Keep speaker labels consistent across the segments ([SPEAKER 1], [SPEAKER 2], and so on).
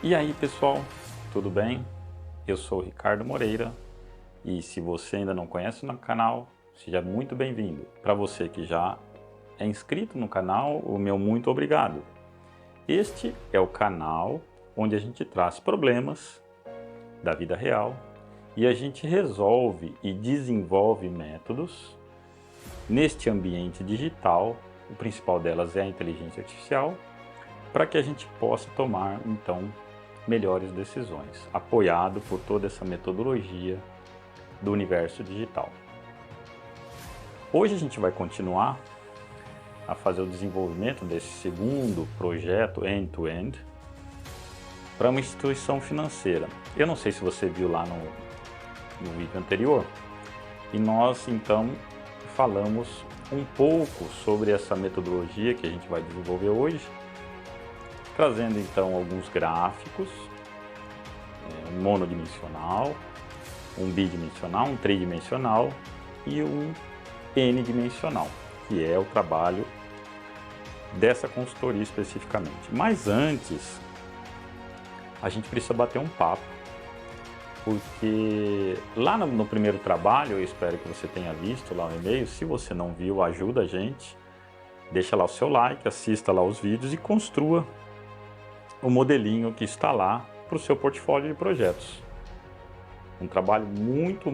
[SPEAKER 1] E aí pessoal, tudo bem? Eu sou o Ricardo Moreira e se você ainda não conhece o canal, seja muito bem-vindo. Para você que já é inscrito no canal, o meu muito obrigado. Este é o canal onde a gente traz problemas da vida real e a gente resolve e desenvolve métodos neste ambiente digital. O principal delas é a inteligência artificial, para que a gente possa tomar então melhores decisões, apoiado por toda essa metodologia do universo digital. Hoje a gente vai continuar a fazer o desenvolvimento desse segundo projeto end-to-end para uma instituição financeira. Eu não sei se você viu lá no vídeo anterior, e nós então falamos um pouco sobre essa metodologia que a gente vai desenvolver hoje, trazendo então alguns gráficos, um monodimensional, um bidimensional, um tridimensional e um n-dimensional, que é o trabalho dessa consultoria especificamente. Mas antes, a gente precisa bater um papo, porque lá no primeiro trabalho, eu espero que você tenha visto lá no e-mail. Se você não viu, ajuda a gente, deixa lá o seu like, assista lá os vídeos e construa o modelinho que está lá para o seu portfólio de projetos. Um trabalho muito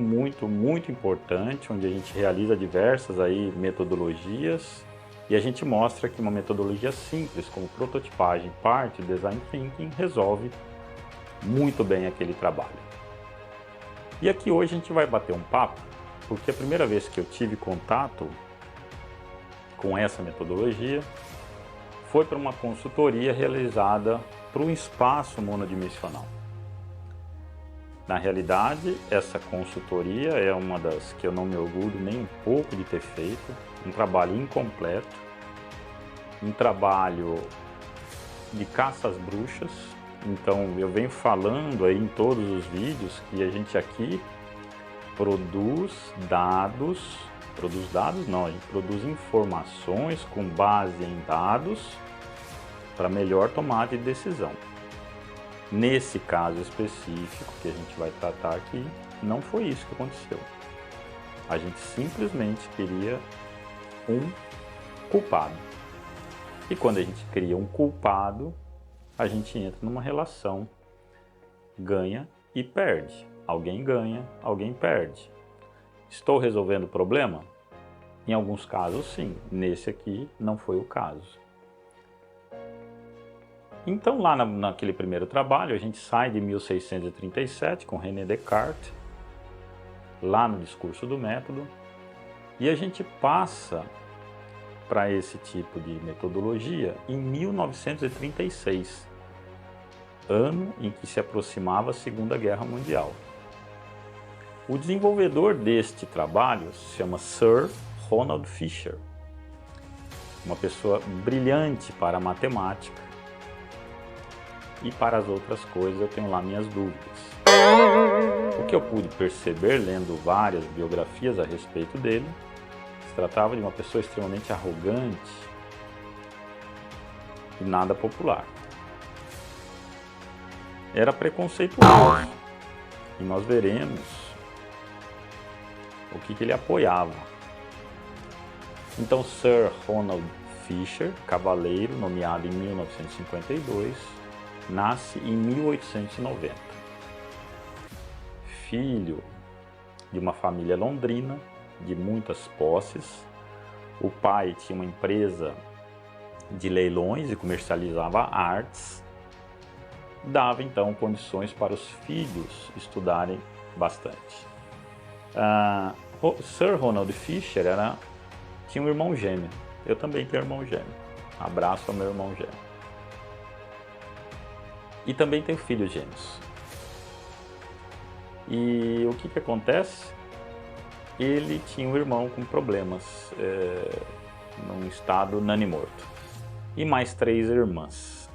[SPEAKER 1] importante, onde a gente realiza diversas metodologias e a gente mostra que uma metodologia simples como prototipagem, parte, design thinking resolve muito bem aquele trabalho. E aqui hoje a gente vai bater um papo, porque a primeira vez que eu tive contato com essa metodologia foi para uma consultoria realizada para um espaço monodimensional. Na realidade, essa consultoria é uma das que eu não me orgulho nem um pouco de ter feito, um trabalho incompleto, um trabalho de caça às bruxas. Então eu venho falando aí em todos os vídeos que a gente aqui produz informações com base em dados para melhor tomada de decisão. Nesse caso específico que a gente vai tratar aqui, não foi isso que aconteceu. A gente simplesmente queria um culpado. E quando a gente cria um culpado, a gente entra numa relação ganha e perde. Alguém ganha, alguém perde. Estou resolvendo o problema? Em alguns casos sim, nesse aqui não foi o caso. Então lá naquele primeiro trabalho a gente sai de 1637 com René Descartes, lá no discurso do método, e a gente passa para esse tipo de metodologia em 1936, ano em que se aproximava a Segunda Guerra Mundial. O desenvolvedor deste trabalho se chama Sir Ronald Fisher, uma pessoa brilhante para a matemática, e para as outras coisas eu tenho lá minhas dúvidas. O que eu pude perceber lendo várias biografias a respeito dele, se tratava de uma pessoa extremamente arrogante e nada popular. Era preconceituoso, e nós veremos o que ele apoiava. Então Sir Ronald Fisher, cavaleiro, nomeado em 1952, nasce em 1890. Filho de uma família londrina, de muitas posses. O pai tinha uma empresa de leilões e comercializava artes. Dava então condições para os filhos estudarem bastante. Sir Ronald Fisher tinha um irmão gêmeo. Eu também tenho um irmão gêmeo. Abraço ao meu irmão gêmeo. E também tenho filhos gêmeos. E o que acontece? Ele tinha um irmão com problemas, num estado nani-morto. E mais 3 irmãs.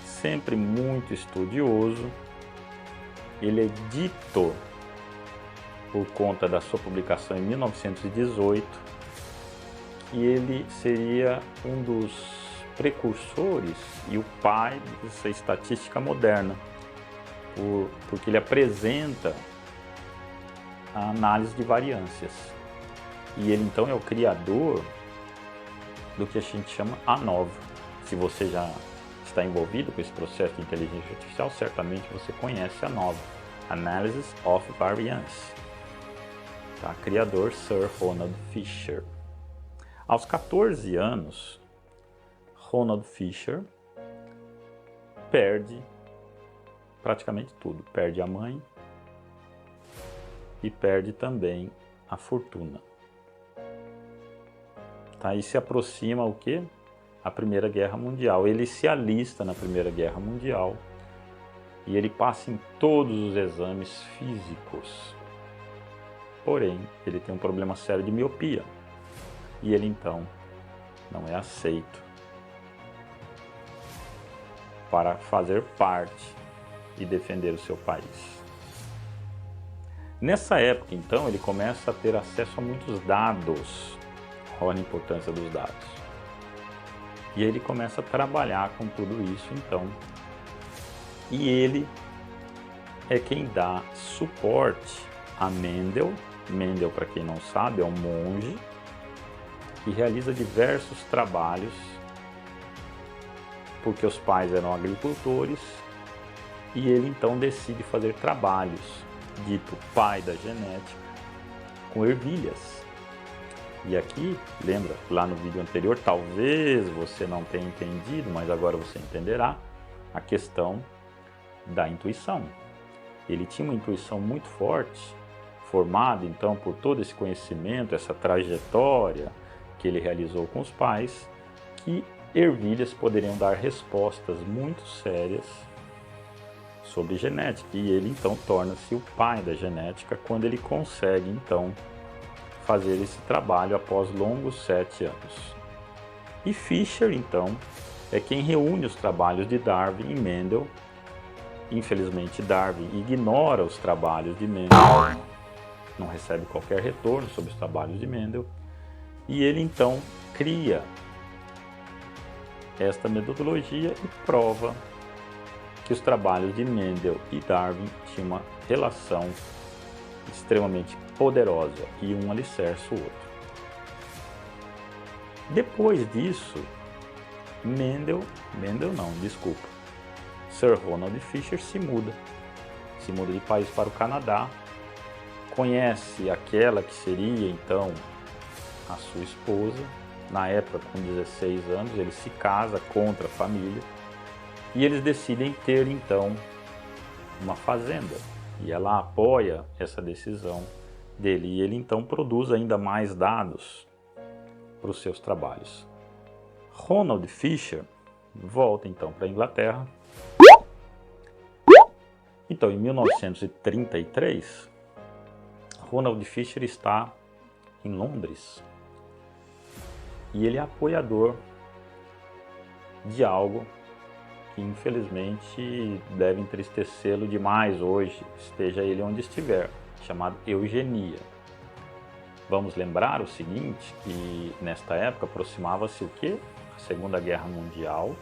[SPEAKER 1] Sempre muito estudioso. Ele é dito, por conta da sua publicação em 1918, que ele seria um dos precursores e o pai dessa estatística moderna, porque ele apresenta a análise de variâncias. E ele então é o criador do que a gente chama ANOVA. Se você já está envolvido com esse processo de inteligência artificial, certamente você conhece a ANOVA, Analysis of Variance. Tá? Criador Sir Ronald Fisher. Aos 14 anos, Ronald Fisher perde praticamente tudo. Perde a mãe e perde também a fortuna. Tá? E se aproxima o quê? A Primeira Guerra Mundial. Ele se alista na Primeira Guerra Mundial e ele passa em todos os exames físicos. Porém, ele tem um problema sério de miopia e ele então não é aceito para fazer parte e defender o seu país. Nessa época, então, ele começa a ter acesso a muitos dados. Olha a importância dos dados. E ele começa a trabalhar com tudo isso, então. E ele é quem dá suporte a Mendel. Mendel, para quem não sabe, é um monge que realiza diversos trabalhos, porque os pais eram agricultores, e ele então decide fazer trabalhos, dito pai da genética, com ervilhas. E aqui, lembra, lá no vídeo anterior, talvez você não tenha entendido, mas agora você entenderá, a questão da intuição. Ele tinha uma intuição muito forte, formada então por todo esse conhecimento, essa trajetória que ele realizou com os pais, que ervilhas poderiam dar respostas muito sérias sobre genética. E ele então torna-se o pai da genética quando ele consegue então fazer esse trabalho após longos 7 anos. E Fisher então é quem reúne os trabalhos de Darwin e Mendel. Infelizmente Darwin ignora os trabalhos de Mendel, não recebe qualquer retorno sobre os trabalhos de Mendel, e ele então cria esta metodologia e prova que os trabalhos de Mendel e Darwin tinham uma relação extremamente poderosa e um alicerce o outro. Depois disso, Sir Ronald Fisher se muda de país para o Canadá, conhece aquela que seria então a sua esposa, na época com 16 anos, ele se casa contra a família e eles decidem ter então uma fazenda, e ela apoia essa decisão dele, e ele então produz ainda mais dados para os seus trabalhos. Ronald Fisher volta então para a Inglaterra. Então, em 1933, Ronald Fisher está em Londres e ele é apoiador de algo que infelizmente deve entristecê-lo demais hoje, esteja ele onde estiver, chamado eugenia. Vamos lembrar o seguinte, que nesta época aproximava-se o quê? A Segunda Guerra Mundial.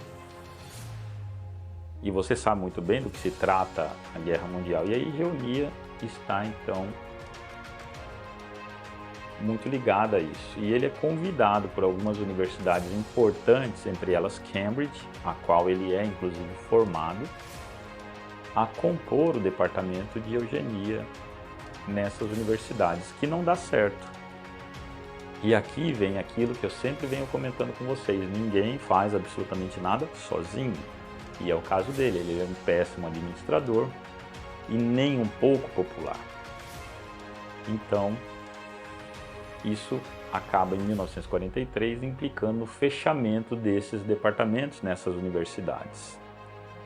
[SPEAKER 1] E você sabe muito bem do que se trata a Guerra Mundial. E a eugenia está então muito ligada a isso. E ele é convidado por algumas universidades importantes, entre elas Cambridge, a qual ele é inclusive formado, a compor o departamento de eugenia nessas universidades, que não dá certo. E aqui vem aquilo que eu sempre venho comentando com vocês: ninguém faz absolutamente nada sozinho. E é o caso dele, ele é um péssimo administrador e nem um pouco popular. Então, isso acaba em 1943 implicando no fechamento desses departamentos nessas universidades.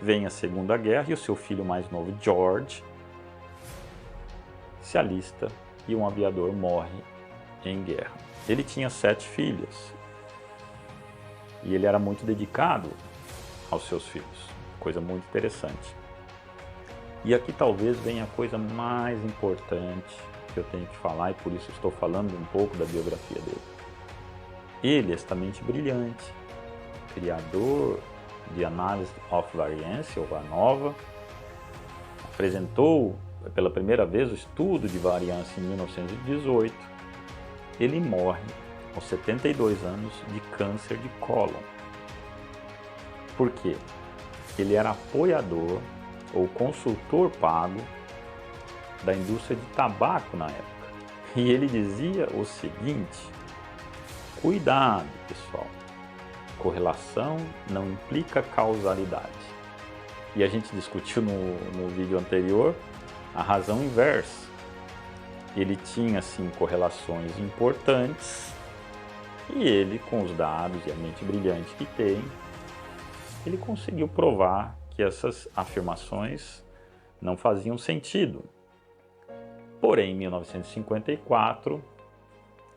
[SPEAKER 1] Vem a Segunda Guerra e o seu filho mais novo, George, se alista e um aviador morre em guerra. Ele tinha 7 filhos e ele era muito dedicado aos seus filhos, coisa muito interessante. E aqui talvez venha a coisa mais importante que eu tenho que falar, e por isso estou falando um pouco da biografia dele. Ele, esta mente brilhante, criador de Analysis of Variance, ou ANOVA, apresentou pela primeira vez o estudo de variância em 1918, ele morre aos 72 anos de câncer de cólon. Por quê? Ele era apoiador ou consultor pago da indústria de tabaco na época. E ele dizia o seguinte: cuidado, pessoal, correlação não implica causalidade. E a gente discutiu no vídeo anterior a razão inversa. Ele tinha, sim, correlações importantes e ele, com os dados e a mente brilhante que tem, ele conseguiu provar que essas afirmações não faziam sentido. Porém, em 1954,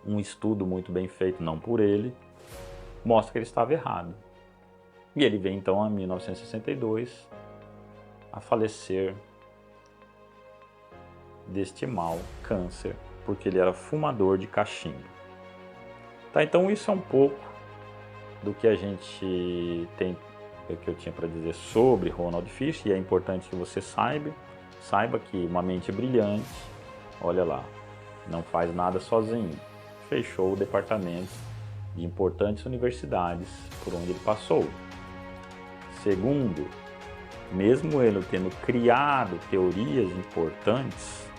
[SPEAKER 1] um estudo muito bem feito, não por ele, mostra que ele estava errado. E ele vem então, em 1962, a falecer deste mal, câncer, porque ele era fumador de cachimbo. Tá, então isso é um pouco do que a gente tem, que eu tinha para dizer sobre Ronald Fisher, e é importante que você saiba que uma mente brilhante, olha lá, não faz nada sozinho. Fechou o departamento de importantes universidades por onde ele passou. Segundo, mesmo ele tendo criado teorias importantes,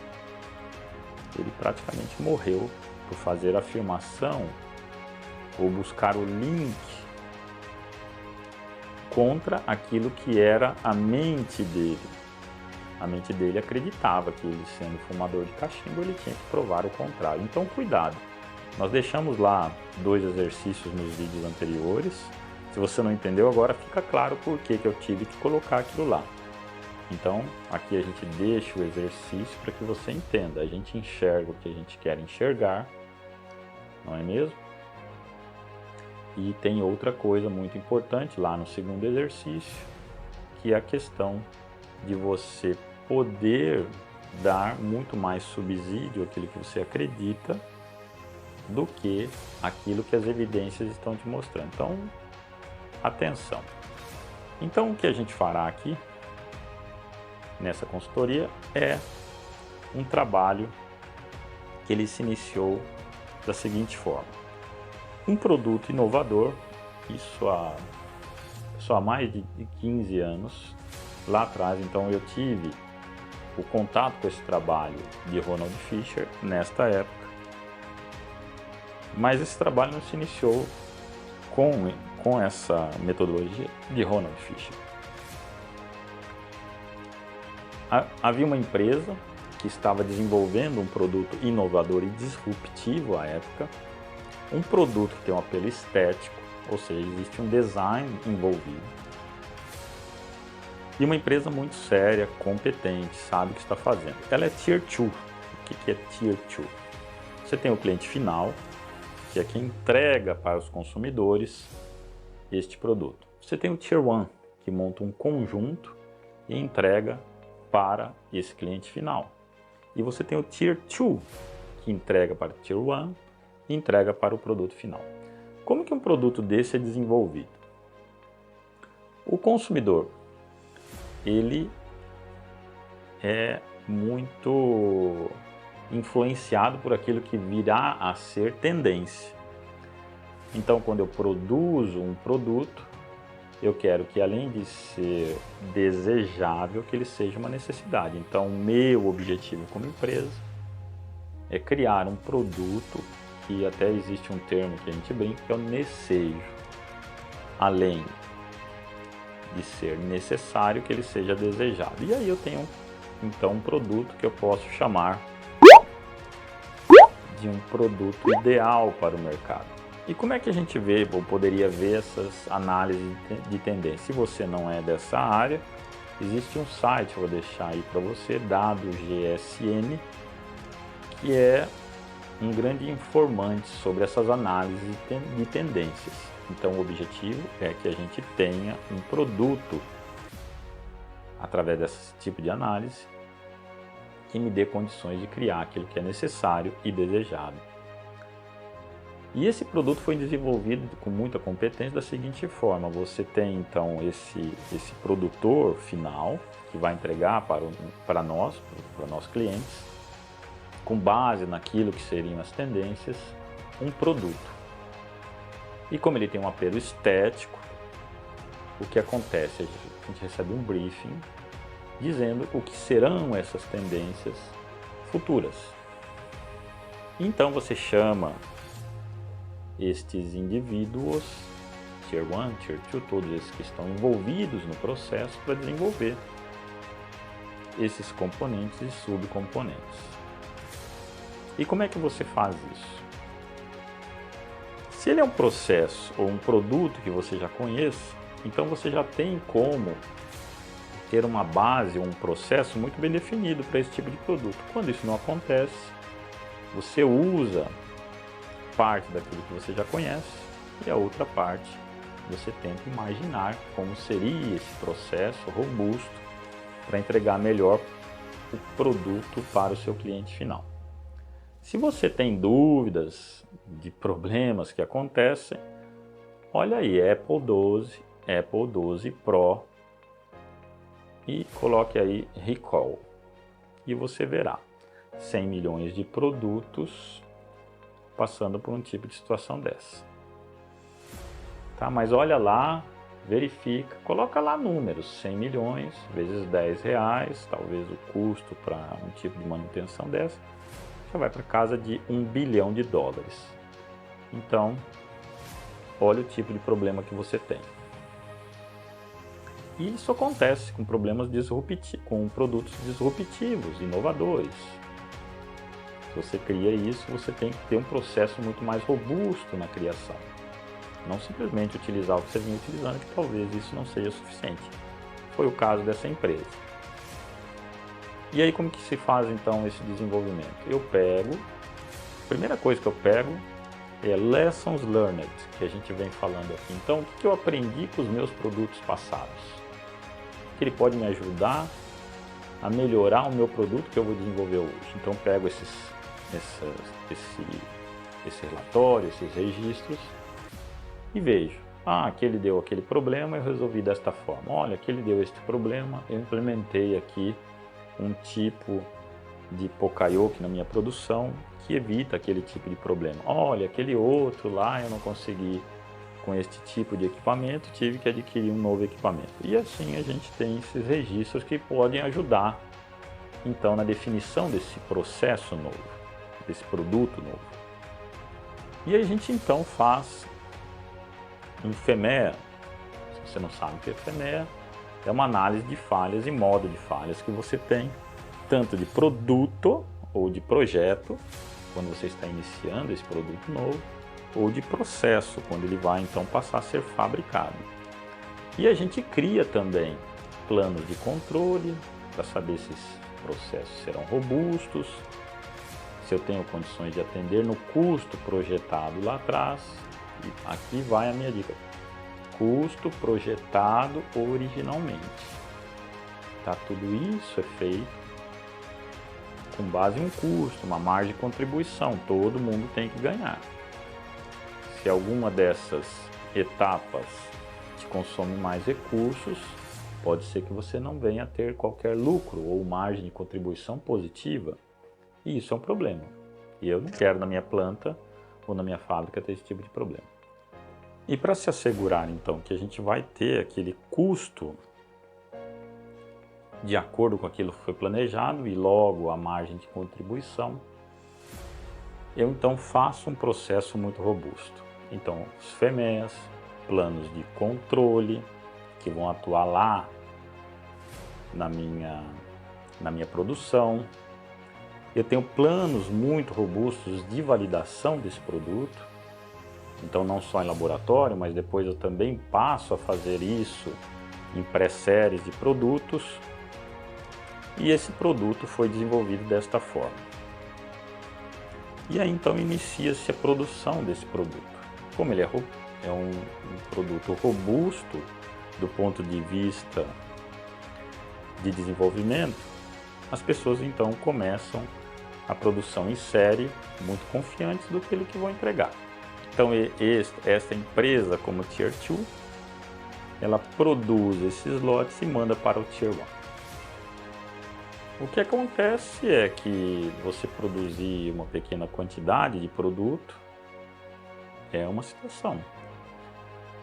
[SPEAKER 1] ele praticamente morreu por fazer a afirmação ou buscar o link contra aquilo que era a mente dele. A mente dele acreditava que ele, sendo fumador de cachimbo, ele tinha que provar o contrário. Então, cuidado. Nós deixamos lá 2 exercícios nos vídeos anteriores. Se você não entendeu, agora fica claro por que eu tive que colocar aquilo lá. Então, aqui a gente deixa o exercício para que você entenda. A gente enxerga o que a gente quer enxergar, não é mesmo? E tem outra coisa muito importante lá no segundo exercício, que é a questão de você poder dar muito mais subsídio àquilo que você acredita do que aquilo que as evidências estão te mostrando. Então, atenção. Então, o que a gente fará aqui nessa consultoria é um trabalho que ele se iniciou da seguinte forma: um produto inovador, isso há mais de 15 anos, lá atrás. Então eu tive o contato com esse trabalho de Ronald Fisher nesta época, mas esse trabalho não se iniciou com essa metodologia de Ronald Fisher. Havia uma empresa que estava desenvolvendo um produto inovador e disruptivo à época, um produto que tem um apelo estético, ou seja, existe um design envolvido, e uma empresa muito séria, competente, sabe o que está fazendo. Ela é Tier 2. O que é Tier 2? Você tem o cliente final, que é quem entrega para os consumidores este produto. Você tem o Tier 1, que monta um conjunto e entrega para esse cliente final. E você tem o Tier 2, que entrega para o Tier 1 e entrega para o produto final. Como que um produto desse é desenvolvido? O consumidor, ele é muito influenciado por aquilo que virá a ser tendência. Então, quando eu produzo um produto, eu quero que, além de ser desejável, que ele seja uma necessidade. Então, meu objetivo como empresa é criar um produto que até existe um termo que a gente brinca, que é o necejo. Além de ser necessário, que ele seja desejado. E aí eu tenho, então, um produto que eu posso chamar de um produto ideal para o mercado. E como é que a gente vê, ou poderia ver essas análises de tendência? Se você não é dessa área, existe um site, vou deixar aí para você, WGSN, que é um grande informante sobre essas análises de tendências. Então o objetivo é que a gente tenha um produto, através desse tipo de análise, que me dê condições de criar aquilo que é necessário e desejado. E esse produto foi desenvolvido com muita competência da seguinte forma: você tem então esse produtor final que vai entregar para nós clientes, com base naquilo que seriam as tendências, um produto. E como ele tem um apelo estético, o que acontece? A gente recebe um briefing dizendo o que serão essas tendências futuras. Então você chama estes indivíduos, Tier 1, Tier 2, todos esses que estão envolvidos no processo para desenvolver esses componentes e subcomponentes. E como é que você faz isso? Se ele é um processo ou um produto que você já conhece, então você já tem como ter uma base ou um processo muito bem definido para esse tipo de produto. Quando isso não acontece, você usa parte daquilo que você já conhece e a outra parte você tenta imaginar como seria esse processo robusto para entregar melhor o produto para o seu cliente final. Se você tem dúvidas de problemas que acontecem, olha aí, Apple 12 Pro e coloque aí Recall e você verá 100 milhões de produtos passando por um tipo de situação dessa. Tá? Mas olha lá, verifica, coloca lá números, 100 milhões vezes 10 reais, talvez o custo para um tipo de manutenção dessa, já vai para casa de $1 bilhão. Então, olha o tipo de problema que você tem. E isso acontece com com produtos disruptivos, inovadores. Se você cria isso, você tem que ter um processo muito mais robusto na criação. Não simplesmente utilizar o que você vinha utilizando, que talvez isso não seja suficiente. Foi o caso dessa empresa. E aí como que se faz então esse desenvolvimento? A primeira coisa que eu pego é Lessons Learned, que a gente vem falando aqui. Então, o que eu aprendi com os meus produtos passados? Que ele pode me ajudar a melhorar o meu produto que eu vou desenvolver hoje. Então, eu pego esse relatório, esses registros e vejo. Aquele deu aquele problema, eu resolvi desta forma. Olha, aquele deu este problema, eu implementei aqui um tipo de Poka-yoke na minha produção que evita aquele tipo de problema. Olha, aquele outro lá eu não consegui com este tipo de equipamento, tive que adquirir um novo equipamento. E assim a gente tem esses registros que podem ajudar então na definição desse processo novo, desse produto novo. E a gente então faz um FMEA. Se você não sabe o que é FMEA, é uma análise de falhas e modo de falhas que você tem, tanto de produto ou de projeto, quando você está iniciando esse produto novo, ou de processo, quando ele vai então passar a ser fabricado. E a gente cria também planos de controle para saber se esses processos serão robustos, se eu tenho condições de atender no custo projetado lá atrás. E aqui vai a minha dica: custo projetado originalmente. Tá? Tudo isso é feito com base em um custo, uma margem de contribuição. Todo mundo tem que ganhar. Se alguma dessas etapas te consome mais recursos, pode ser que você não venha a ter qualquer lucro ou margem de contribuição positiva. E isso é um problema. E eu não quero na minha planta ou na minha fábrica ter esse tipo de problema. E para se assegurar então que a gente vai ter aquele custo de acordo com aquilo que foi planejado e logo a margem de contribuição, eu então faço um processo muito robusto. Então, os FMEAs, planos de controle, que vão atuar lá na minha produção. Eu tenho planos muito robustos de validação desse produto. Então, não só em laboratório, mas depois eu também passo a fazer isso em pré-séries de produtos. E esse produto foi desenvolvido desta forma. E aí então inicia-se a produção desse produto. Como ele é um produto robusto do ponto de vista de desenvolvimento, as pessoas então começam a produção em série, muito confiantes do que vão entregar. Então esta empresa, como Tier 2, ela produz esses lotes e manda para o Tier 1. O que acontece é que você produzir uma pequena quantidade de produto é uma situação.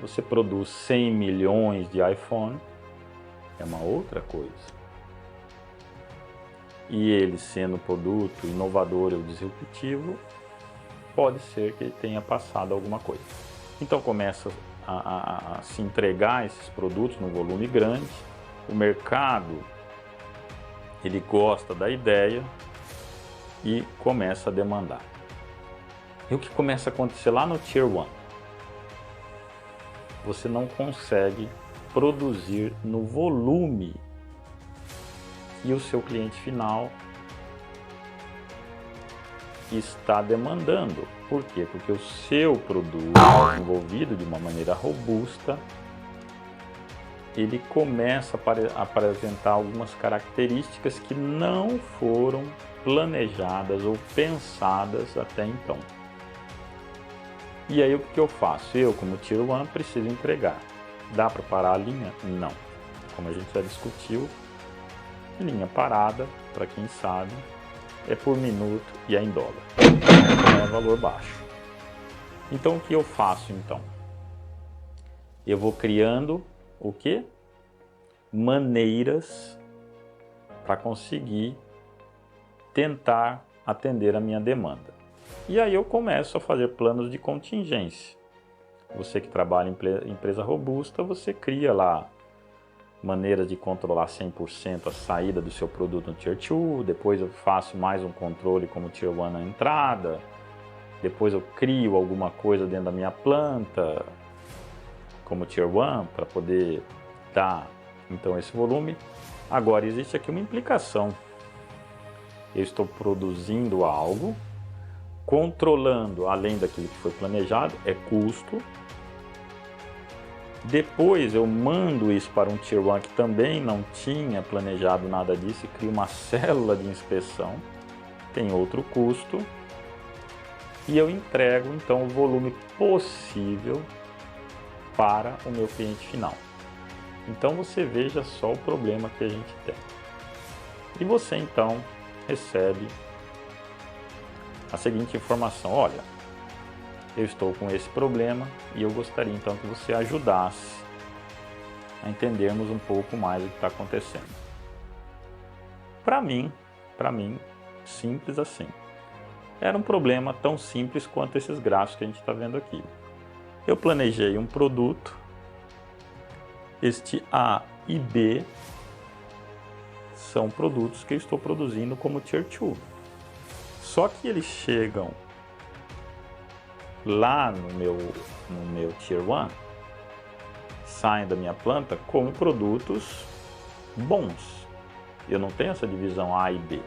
[SPEAKER 1] Você produz 100 milhões de iPhone, é uma outra coisa. E ele sendo produto inovador ou disruptivo, pode ser que ele tenha passado alguma coisa. Então começa a se entregar esses produtos no volume grande, o mercado ele gosta da ideia e começa a demandar. E o que começa a acontecer lá no Tier 1? Você não consegue produzir no volume que o seu cliente final está demandando. Por quê? Porque o seu produto, desenvolvido de uma maneira robusta, ele começa a apresentar algumas características que não foram planejadas ou pensadas até então. E aí o que eu faço? Eu, como Tier 1, preciso entregar. Dá para parar a linha? Não. Como a gente já discutiu, linha parada, para quem sabe, é por minuto e é em dólar. Não é valor baixo. Então o que eu faço então? Eu vou criando o quê? Maneiras para conseguir tentar atender a minha demanda. E aí eu começo a fazer planos de contingência. Você que trabalha em empresa robusta, você cria lá maneiras de controlar 100% a saída do seu produto no Tier 2, depois eu faço mais um controle como Tier 1 na entrada, depois eu crio alguma coisa dentro da minha planta como Tier 1 para poder dar então esse volume. Agora existe aqui uma implicação. Eu estou produzindo algo, controlando além daquilo que foi planejado, é custo. Depois eu mando isso para um Tier 1 que também não tinha planejado nada disso e cria uma célula de inspeção, tem outro custo. E eu entrego então o volume possível para o meu cliente final. Então você veja só o problema que a gente tem. E você então recebe a seguinte informação: olha, eu estou com esse problema e eu gostaria então que você ajudasse a entendermos um pouco mais o que está acontecendo. Para mim, simples assim. Era um problema tão simples quanto esses gráficos que a gente está vendo aqui. Eu planejei um produto, este A e B são produtos que eu estou produzindo como Tier 2. Só que eles chegam lá no meu Tier 1, saem da minha planta como produtos bons. Eu não tenho essa divisão A e B.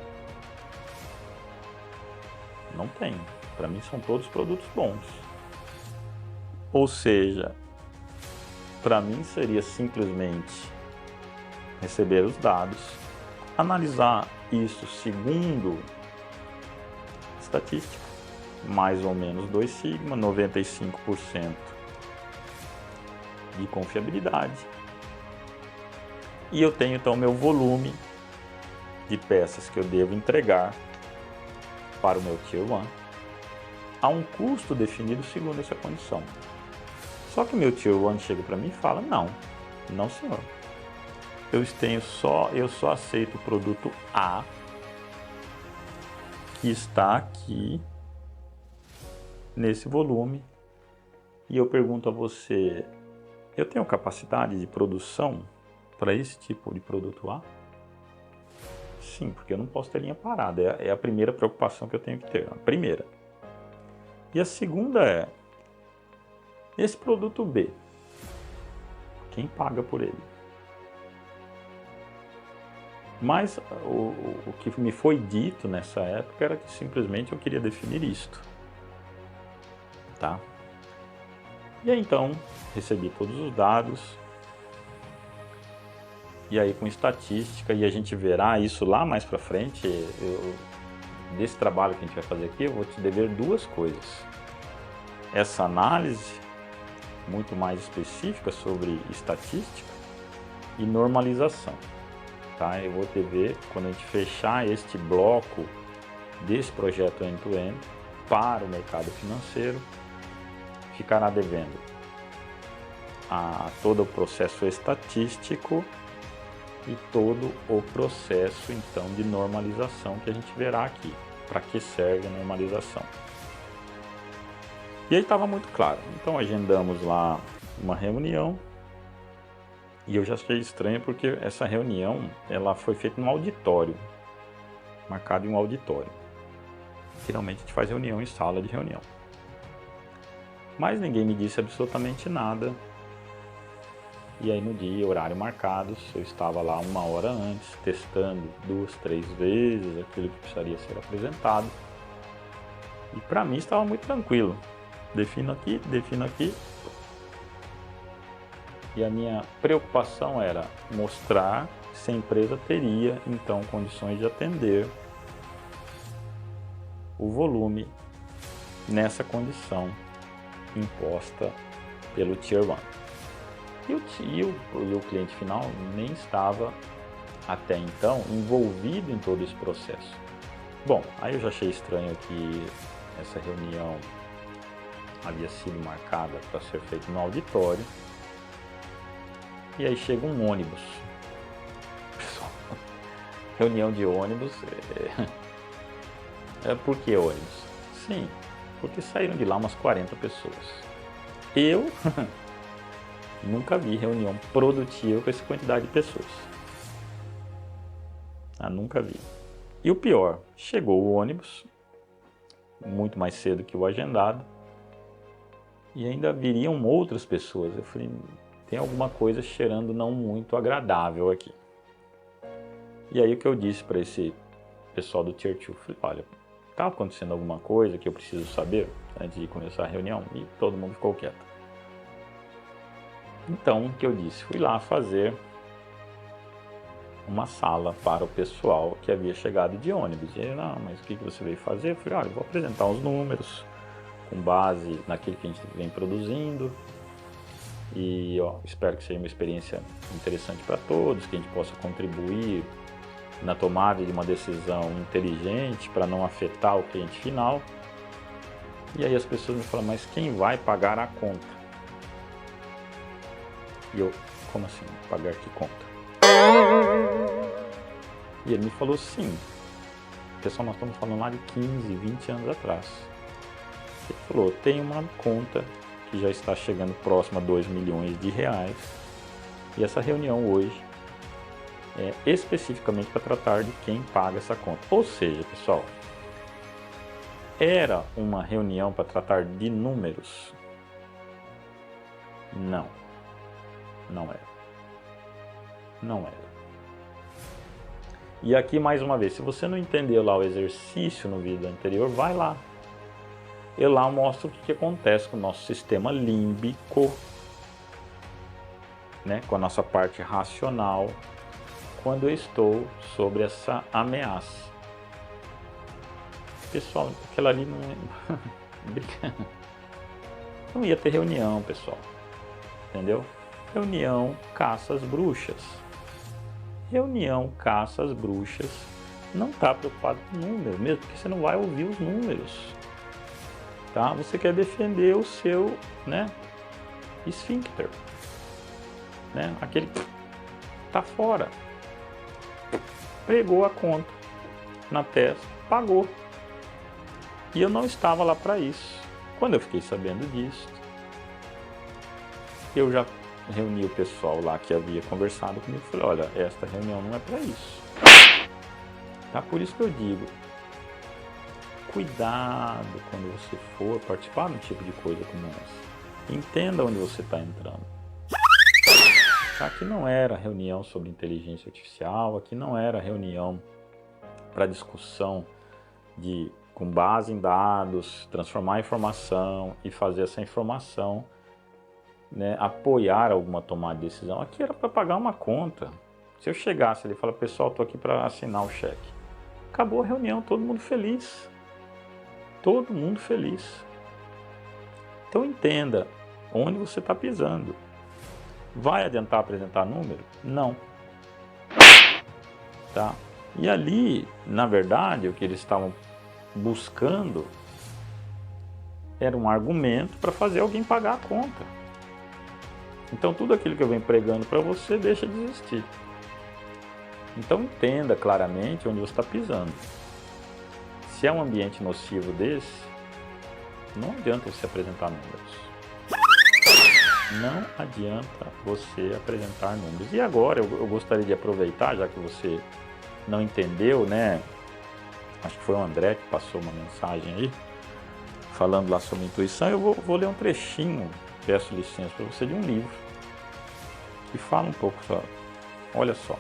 [SPEAKER 1] Não tenho. Para mim são todos produtos bons. Ou seja, para mim seria simplesmente receber os dados, analisar isso segundo estatística, mais ou menos 2 sigma, 95% de confiabilidade. E eu tenho então meu volume de peças que eu devo entregar para o meu Tier 1 a um custo definido segundo essa condição. Só que o meu Tier 1 chega para mim e fala: não senhor, eu só aceito o produto A que está aqui nesse volume. E eu pergunto a você: eu tenho capacidade de produção para esse tipo de produto A? Sim, porque eu não posso ter linha parada. É a primeira preocupação que eu tenho que ter. A primeira. E a segunda é: esse produto B, quem paga por ele? Mas o que me foi dito nessa época era que simplesmente eu queria definir isto. Tá? E aí então recebi todos os dados. E aí com estatística, e a gente verá isso lá mais para frente, desse trabalho que a gente vai fazer aqui, eu vou te dever duas coisas. essa análise muito mais específica sobre estatística e normalização. Tá? Eu vou te ver quando a gente fechar este bloco desse projeto end-to-end para o mercado financeiro, ficará devendo a todo o processo estatístico e todo o processo então de normalização que a gente verá aqui. Para que serve a normalização? E aí estava muito claro. Então agendamos lá uma reunião e eu já achei estranho porque essa reunião ela foi feita num auditório, marcado em um auditório. Geralmente a gente faz reunião em sala de reunião. Mas ninguém me disse absolutamente nada. E aí no dia, horário marcado, eu estava lá 1 hora antes, testando 2, 3 vezes aquilo que precisaria ser apresentado. E para mim estava muito tranquilo. Defino aqui, defino aqui. E a minha preocupação era mostrar se a empresa teria então condições de atender o volume nessa condição imposta pelo Tier 1. E o cliente final nem estava até então envolvido em todo esse processo. Bom, aí eu já achei estranho que essa reunião havia sido marcada para ser feita no auditório. E aí chega um ônibus. Pessoal, reunião de ônibus. Por que ônibus? Sim, porque saíram de lá umas 40 pessoas. Eu nunca vi reunião produtiva com essa quantidade de pessoas. Nunca vi. E o pior, chegou o ônibus, muito mais cedo que o agendado, e ainda viriam outras pessoas. Eu falei, tem alguma coisa cheirando não muito agradável aqui. E aí o que eu disse para esse pessoal do Tier 2, falei, olha, está acontecendo alguma coisa que eu preciso saber antes de começar a reunião? E todo mundo ficou quieto. Então, o que eu disse? Fui lá fazer uma sala para o pessoal que havia chegado de ônibus. E ele, não, mas o que você veio fazer? Eu falei, olha, eu vou apresentar os números com base naquilo que a gente vem produzindo. E espero que seja uma experiência interessante para todos, que a gente possa contribuir na tomada de uma decisão inteligente para não afetar o cliente final. E aí as pessoas me falam, mas quem vai pagar a conta? E eu, como assim? Pagar que conta? E ele me falou, sim. Pessoal, nós estamos falando lá de 15, 20 anos atrás. Ele falou, tem uma conta que já está chegando próximo a 2 milhões de reais. E essa reunião hoje é especificamente para tratar de quem paga essa conta. Ou seja, pessoal, era uma reunião para tratar de números? Não. Não era. Não era. E aqui mais uma vez, se você não entendeu lá o exercício no vídeo anterior, vai lá. Eu lá mostro o que acontece com o nosso sistema límbico, né, com a nossa parte racional, quando eu estou sobre essa ameaça. Pessoal, aquela ali não é... não ia ter reunião, pessoal. Entendeu? Reunião caça as bruxas. Reunião caça as bruxas não está preocupado com números mesmo, porque você não vai ouvir os números. Tá? Você quer defender o seu, né, esfíncter, né? Aquele que tá fora. Pregou a conta na testa, pagou. E eu não estava lá para isso. Quando eu fiquei sabendo disso, eu já reuni o pessoal lá que havia conversado comigo e falei, olha, esta reunião não é para isso. Tá? Por isso que eu digo, cuidado quando você for participar de um tipo de coisa como essa. Entenda onde você está entrando. Aqui não era reunião sobre inteligência artificial, aqui não era reunião para discussão de, com base em dados, transformar a informação e fazer essa informação, né, apoiar alguma tomada de decisão. Aqui era para pagar uma conta. Se eu chegasse ali e falar, pessoal, estou aqui para assinar o cheque. Acabou a reunião, todo mundo feliz. Todo mundo feliz. Então entenda onde você está pisando. Vai adiantar apresentar número? Não. Tá? E ali, na verdade, o que eles estavam buscando era um argumento para fazer alguém pagar a conta. Então tudo aquilo que eu venho pregando para você deixa de existir. Então entenda claramente onde você está pisando. Se é um ambiente nocivo desse, não adianta você apresentar números. Não adianta você apresentar números. E agora eu gostaria de aproveitar, já que você não entendeu, né? Acho que foi o André que passou uma mensagem aí, falando lá sobre intuição. Eu vou ler um trechinho, peço licença para você, de um livro que fala um pouco só. Olha só.